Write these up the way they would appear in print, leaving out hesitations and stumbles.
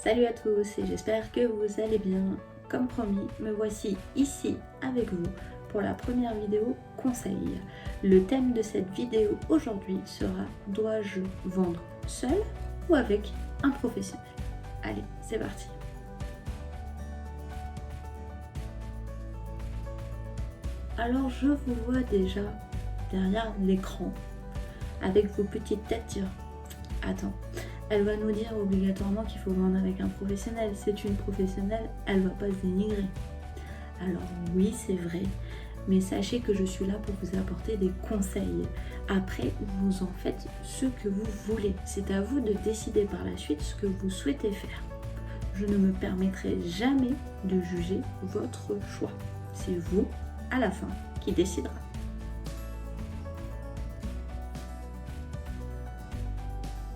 Salut à tous et j'espère que vous allez bien. Comme promis, me voici ici avec vous pour la première vidéo conseil. Le thème de cette vidéo aujourd'hui sera: dois-je vendre seul ou avec un professionnel? Allez, c'est parti. Alors je vous vois déjà derrière l'écran avec vos petites têtes dire: attends, elle va nous dire obligatoirement qu'il faut vendre avec un professionnel. C'est une professionnelle, elle va pas se dénigrer. Alors oui, c'est vrai, mais sachez que je suis là pour vous apporter des conseils. Après, vous en faites ce que vous voulez. C'est à vous de décider par la suite ce que vous souhaitez faire. Je ne me permettrai jamais de juger votre choix. C'est vous, à la fin, qui décidera.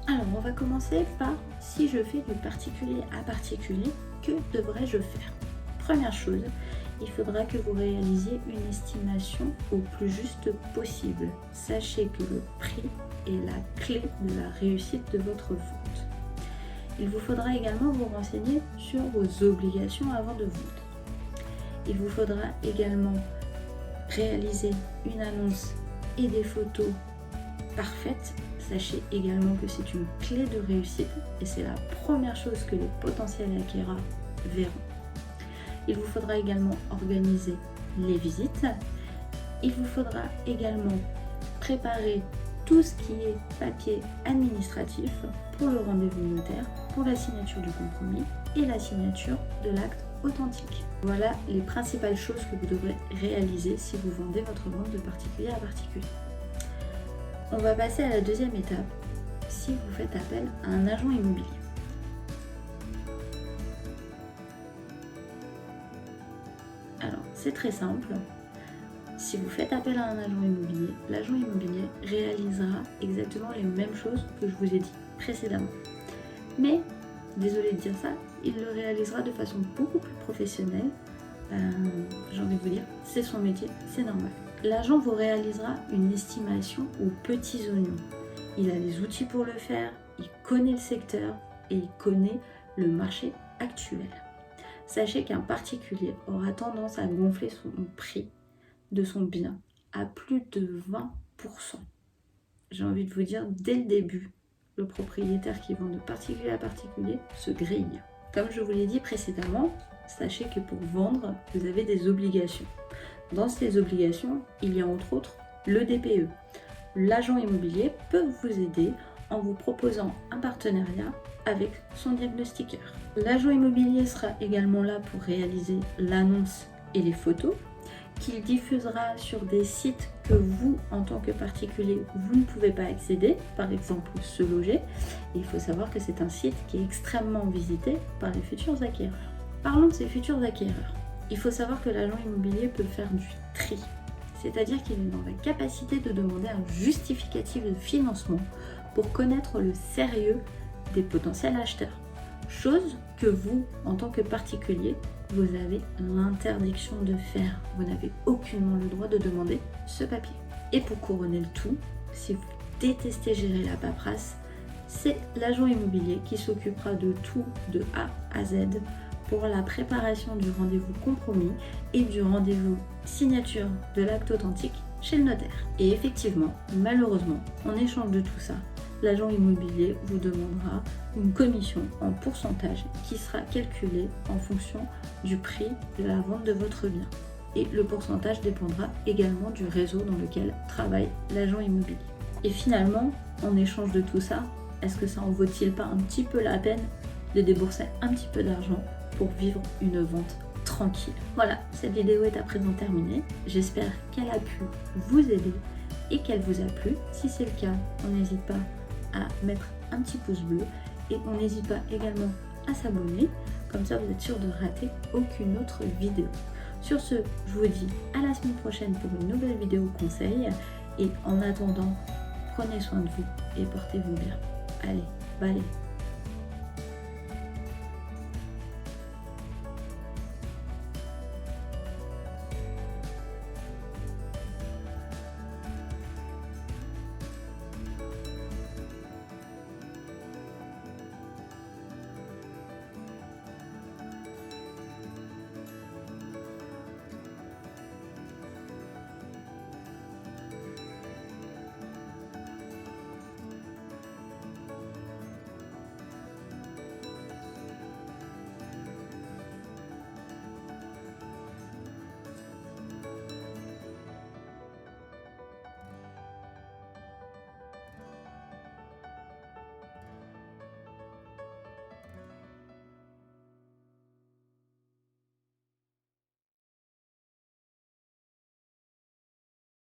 Alors, on va commencer par: si je fais du particulier à particulier, que devrais-je faire? Première chose, il faudra que vous réalisiez une estimation au plus juste possible. Sachez que le prix est la clé de la réussite de votre vente. Il vous faudra également vous renseigner sur vos obligations avant de vendre. Il vous faudra également réaliser une annonce et des photos parfaites. Sachez également que c'est une clé de réussite et c'est la première chose que les potentiels acquéreurs verront. Il vous faudra également organiser les visites. Il vous faudra également préparer tout ce qui est papier administratif pour le rendez-vous notaire, pour la signature du compromis et la signature de l'acte authentique. Voilà les principales choses que vous devrez réaliser si vous vendez votre vente de particulier à particulier. On va passer à la deuxième étape, si vous faites appel à un agent immobilier. Alors, c'est très simple. Si vous faites appel à un agent immobilier, l'agent immobilier réalisera exactement les mêmes choses que je vous ai dit précédemment. Mais, désolé de dire ça, il le réalisera de façon beaucoup plus professionnelle. J'ai envie de vous dire, c'est son métier, c'est normal. L'agent vous réalisera une estimation aux petits oignons. Il a les outils pour le faire, il connaît le secteur et il connaît le marché actuel. Sachez qu'un particulier aura tendance à gonfler son prix de son bien à plus de 20%. J'ai envie de vous dire, dès le début, le propriétaire qui vend de particulier à particulier se grille. Comme je vous l'ai dit précédemment, sachez que pour vendre, vous avez des obligations. Dans ces obligations, il y a entre autres le DPE. L'agent immobilier peut vous aider en vous proposant un partenariat avec son diagnostiqueur. L'agent immobilier sera également là pour réaliser l'annonce et les photos qu'il diffusera sur des sites que vous, en tant que particulier, vous ne pouvez pas accéder, par exemple Se Loger. Et il faut savoir que c'est un site qui est extrêmement visité par les futurs acquéreurs. Parlons de ces futurs acquéreurs. Il faut savoir que l'agent immobilier peut faire du tri, c'est-à-dire qu'il est dans la capacité de demander un justificatif de financement pour connaître le sérieux des potentiels acheteurs. Chose que vous, en tant que particulier, vous avez l'interdiction de faire. Vous n'avez aucunement le droit de demander ce papier. Et pour couronner le tout, si vous détestez gérer la paperasse, c'est l'agent immobilier qui s'occupera de tout de A à Z pour la préparation du rendez-vous compromis et du rendez-vous signature de l'acte authentique chez le notaire. Et effectivement, malheureusement, en échange de tout ça, l'agent immobilier vous demandera une commission en pourcentage qui sera calculée en fonction du prix de la vente de votre bien. Et le pourcentage dépendra également du réseau dans lequel travaille l'agent immobilier. Et finalement, en échange de tout ça, est-ce que ça en vaut-il pas un petit peu la peine de débourser un petit peu d'argent pour vivre une vente tranquille? Voilà, cette vidéo est à présent terminée. J'espère qu'elle a pu vous aider et qu'elle vous a plu. Si c'est le cas, on n'hésite pas à mettre un petit pouce bleu et on n'hésite pas également à s'abonner. Comme ça, vous êtes sûr de rater aucune autre vidéo. Sur ce, je vous dis à la semaine prochaine pour une nouvelle vidéo conseil. Et en attendant, prenez soin de vous et portez-vous bien. Allez, bye.